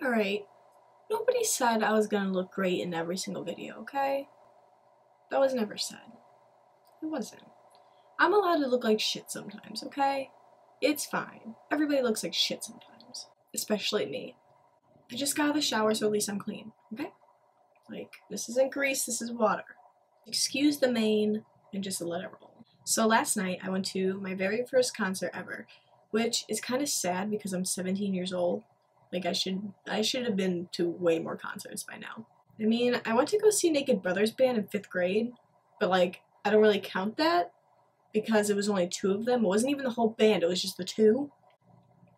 Alright, nobody said I was gonna look great in every single video, okay? That was never said. It wasn't. I'm allowed to look like shit sometimes, okay? It's fine. Everybody looks like shit sometimes. Especially me. I just got out of the shower, so at least I'm clean, okay? Like, this isn't grease, this is water. Excuse the mane and just let it roll. So last night, I went to my very first concert ever, which is kind of sad because I'm 17 years old. Like, I should have been to way more concerts by now. I mean, I went to go see Naked Brothers Band in 5th grade, but like, I don't really count that because it was only 2 of them. It wasn't even the whole band, it was just the 2.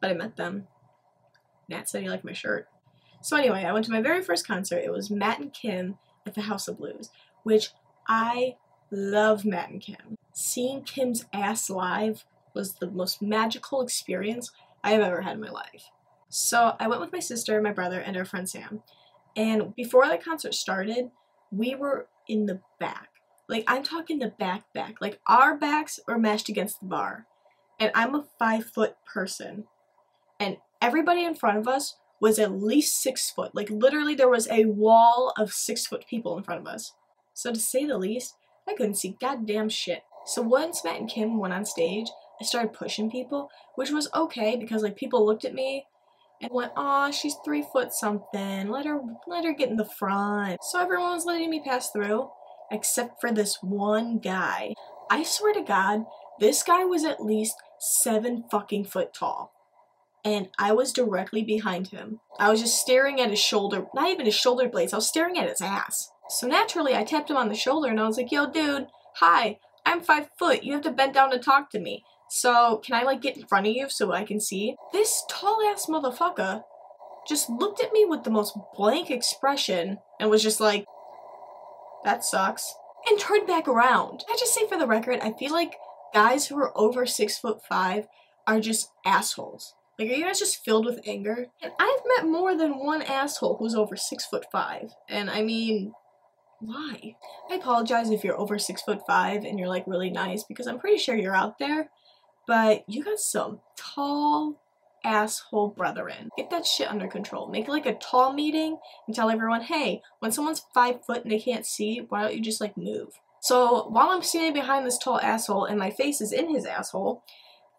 But I met them. Nat said he liked my shirt. So anyway, I went to my very first concert. It was Matt and Kim at the House of Blues, which I love Matt and Kim. Seeing Kim's ass live was the most magical experience I have ever had in my life. So I went with my sister, my brother, and our friend Sam. And before the concert started, we were in the back. Like, I'm talking the back. Like, our backs were mashed against the bar. And I'm a 5-foot person. And everybody in front of us was at least 6 foot. Like, literally, there was a wall of 6-foot people in front of us. So to say the least, I couldn't see goddamn shit. So once Matt and Kim went on stage, I started pushing people, which was okay because, like, people looked at me and went, aw, she's 3 foot something, let her get in the front. So everyone was letting me pass through, except for this one guy. I swear to God, this guy was at least 7 fucking foot tall. And I was directly behind him. I was just staring at his shoulder, not even his shoulder blades, I was staring at his ass. So naturally, I tapped him on the shoulder and I was like, yo dude, hi, I'm 5 foot, you have to bend down to talk to me. So, can I, like, get in front of you so I can see? This tall-ass motherfucker just looked at me with the most blank expression and was just like, that sucks, and turned back around. I just say for the record, I feel like guys who are over 6'5" are just assholes. Like, are you guys just filled with anger? And I've met more than one asshole who's over 6'5", and I mean, why? I apologize if you're over 6'5" and you're, like, really nice, because I'm pretty sure you're out there. But you got some tall asshole brethren. Get that shit under control. Make it like a tall meeting and tell everyone, hey, when someone's 5 foot and they can't see, why don't you just like move? So while I'm standing behind this tall asshole and my face is in his asshole,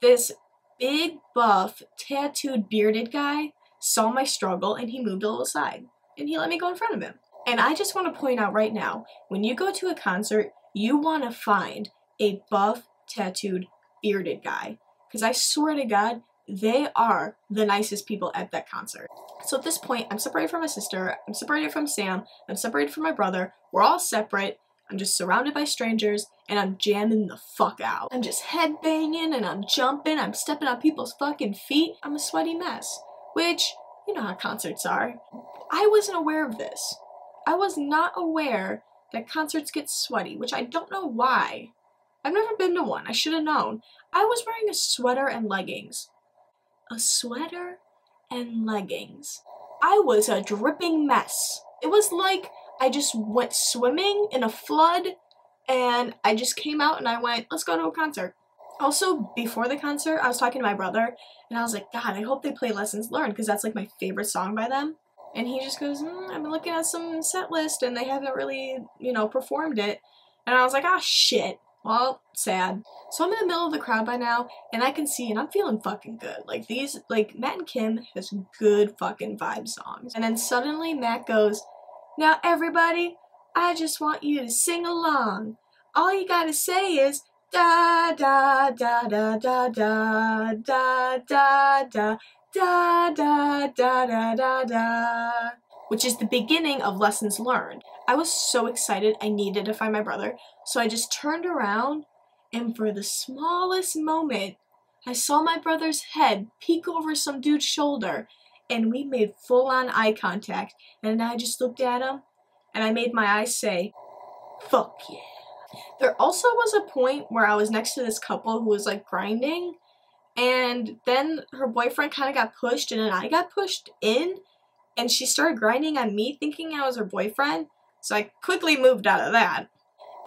this big buff tattooed bearded guy saw my struggle and he moved a little aside and he let me go in front of him. And I just want to point out right now, when you go to a concert, you want to find a buff tattooed bearded guy, because I swear to God, they are the nicest people at that concert. So at this point, I'm separated from my sister, I'm separated from Sam, I'm separated from my brother, we're all separate, I'm just surrounded by strangers, and I'm jamming the fuck out. I'm just headbanging, and I'm jumping, I'm stepping on people's fucking feet, I'm a sweaty mess. Which, you know how concerts are. I wasn't aware of this. I was not aware that concerts get sweaty, which I don't know why. I've never been to one. I should have known. I was wearing a sweater and leggings. A sweater and leggings. I was a dripping mess. It was like I just went swimming in a flood and I just came out and I went, let's go to a concert. Also, before the concert, I was talking to my brother and I was like, God, I hope they play Lessons Learned because that's like my favorite song by them. And he just goes, I've been looking at some set list and they haven't really, performed it. And I was like, ah, shit. Well, sad. So I'm in the middle of the crowd by now, and I can see, and I'm feeling fucking good. Like, Matt and Kim has good fucking vibe songs. And then suddenly Matt goes, now everybody, I just want you to sing along. All you gotta say is, da da da da da da da da da da da da da da da, which is the beginning of Lessons Learned. I was so excited I needed to find my brother, so I just turned around, and for the smallest moment, I saw my brother's head peek over some dude's shoulder, and we made full-on eye contact, and I just looked at him, and I made my eyes say, fuck yeah. There also was a point where I was next to this couple who was like grinding, and then her boyfriend kind of got pushed, and then I got pushed in, and she started grinding on me thinking I was her boyfriend, so I quickly moved out of that.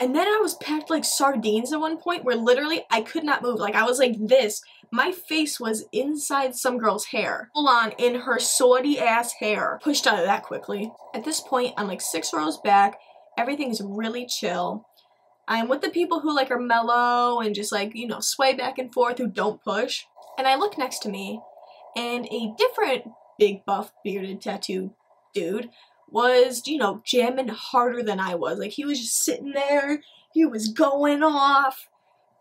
And then I was packed like sardines at one point where literally I could not move. Like I was like this. My face was inside some girl's hair. Full on in her sweaty ass hair. Pushed out of that quickly. At this point, I'm like 6 rows back. Everything's really chill. I'm with the people who like are mellow and just like, you know, sway back and forth, who don't push. And I look next to me and a different big buff bearded tattooed dude was, you know, jamming harder than I was. Like he was just sitting there, he was going off.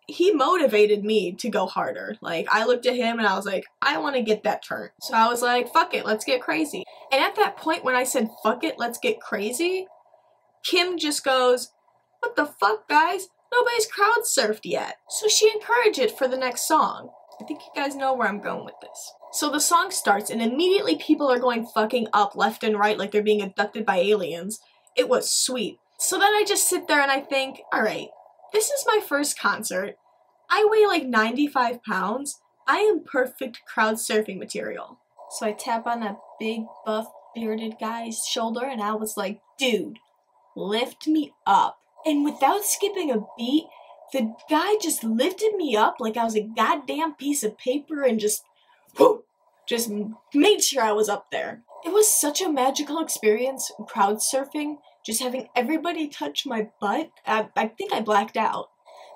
He motivated me to go harder. Like I looked at him and I was like, I want to get that turn. So I was like, fuck it, let's get crazy. And at that point when I said, fuck it, let's get crazy, Kim just goes, what the fuck, guys? Nobody's crowd surfed yet. So she encouraged it for the next song. I think you guys know where I'm going with this. So the song starts and immediately people are going fucking up left and right like they're being abducted by aliens. It was sweet. So then I just sit there and I think, alright, this is my first concert. I weigh like 95 pounds. I am perfect crowd surfing material. So I tap on that big buff bearded guy's shoulder and I was like, dude, lift me up. And without skipping a beat, the guy just lifted me up like I was a goddamn piece of paper and just made sure I was up there. It was such a magical experience, crowd surfing, just having everybody touch my butt. I think I blacked out.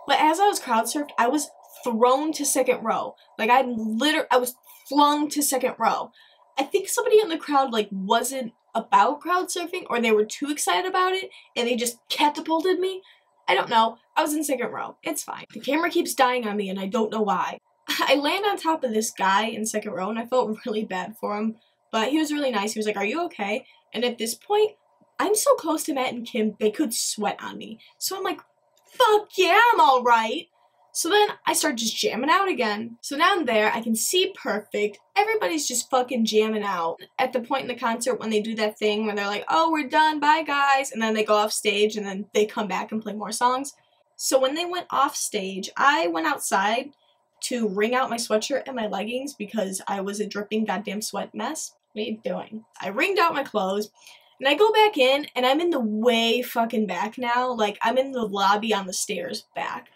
But as I was crowd surfed, I was thrown to second row. Like I was flung to second row. I think somebody in the crowd like wasn't about crowd surfing or they were too excited about it and they just catapulted me. I don't know. I was in second row. It's fine. The camera keeps dying on me and I don't know why. I land on top of this guy in second row and I felt really bad for him, but he was really nice. He was like, are you okay? And at this point, I'm so close to Matt and Kim, they could sweat on me. So I'm like, fuck yeah, I'm alright. So then I start just jamming out again. So down there, I can see perfect. Everybody's just fucking jamming out. At the point in the concert when they do that thing where they're like, oh, we're done, bye guys. And then they go off stage and then they come back and play more songs. So when they went off stage, I went outside to wring out my sweatshirt and my leggings because I was a dripping goddamn sweat mess. What are you doing? I wringed out my clothes. And I go back in, and I'm in the way fucking back now. Like, I'm in the lobby on the stairs back.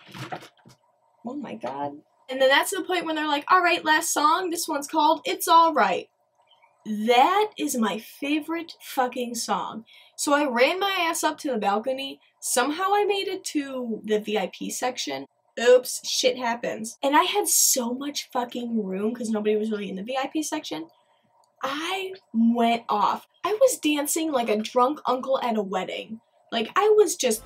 Oh my god. And then that's the point when they're like, alright, last song. This one's called It's Alright. That is my favorite fucking song. So I ran my ass up to the balcony. Somehow I made it to the VIP section. Oops, shit happens. And I had so much fucking room because nobody was really in the VIP section. I went off. I was dancing like a drunk uncle at a wedding. Like, I was just...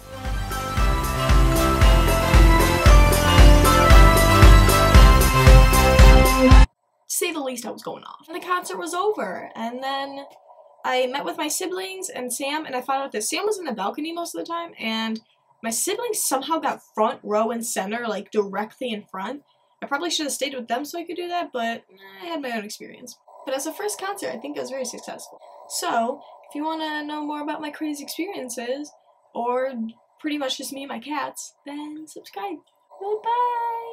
To say the least, I was going off. And the concert was over. And then I met with my siblings and Sam, and I found out that Sam was in the balcony most of the time, and my siblings somehow got front row and center, like, directly in front. I probably should have stayed with them so I could do that, but I had my own experience. But as a first concert, I think it was very successful. So, if you want to know more about my crazy experiences, or pretty much just me and my cats, then subscribe. Bye-bye!